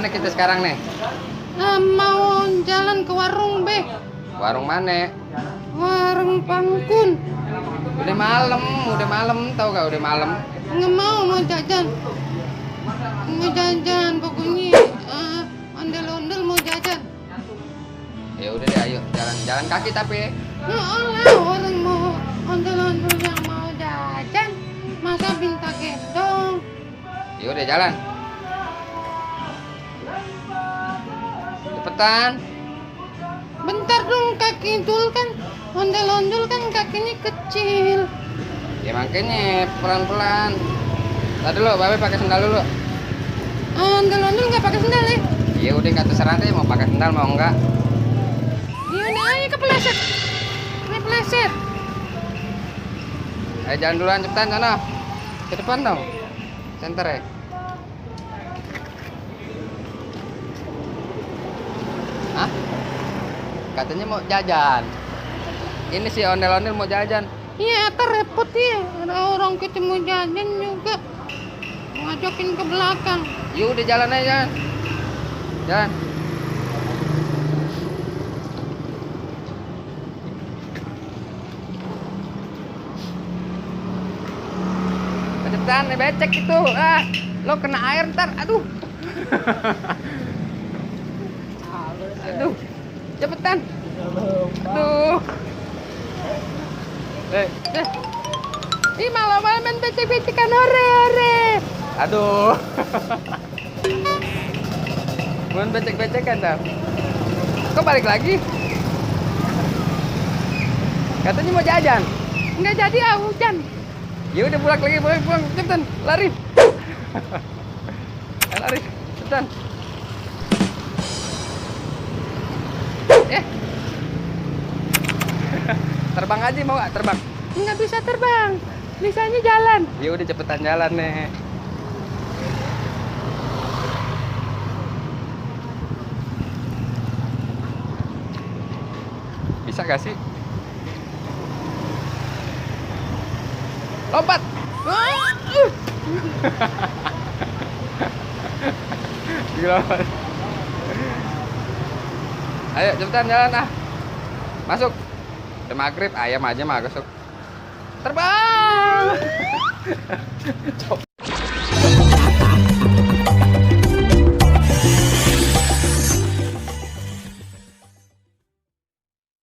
Kemana kita sekarang nih? Mau jalan ke warung be. Warung mana? Warung Pangkun. Udah malam, tahu gak udah malam? Nggak mau jajan. Mau jajan pokoknya ondel-ondel mau jajan. Ya udah deh, ayo jalan kaki tapi. Ya Allah, orang mau ondel-ondel yang mau jajan masa minta gendong. Ya udah jalan. Cepetan. Bentar dong, kaki dul kan ondel-ondel kan kakinya kecil. Ya makanya pelan-pelan. Tadi dulu, Babe pakai sendal dulu. Ondel-ondel nggak pakai sendal ya? Ya udah nggak terserah deh mau pakai sendal mau enggak. Ya udah, ayo kepleset. Kepleset. Ayo jalan duluan cepetan sana. Ke depan dong. Center ya. Hah? Katanya mau jajan. Ini si ondel-ondel mau jajan. Iya, repot ya. Ada orang kita mau jajan juga ngajakin ke belakang. Ya udah jalan aja. Jalan. Cepetan, nih becek itu. Lo kena air ntar. Aduh. Aduh. Cepetan. Aduh. Ih, malah main becek-becekan, ore. Aduh. Bukan becek-becekan dah. Kok balik lagi? Katanya mau jajan. Nggak jadi hujan. Ya udah pulang lagi, pulang, cepetan, lari. Lari, cepetan. Terbang aja mau gak terbang? Nggak bisa terbang, bisanya jalan. Ya udah cepetan jalan nih. Bisa gak sih? Lompat. Gila. Ayo cepetan jalan ah. Masuk. Udah maghrib, ayam aja masuk. Terbang.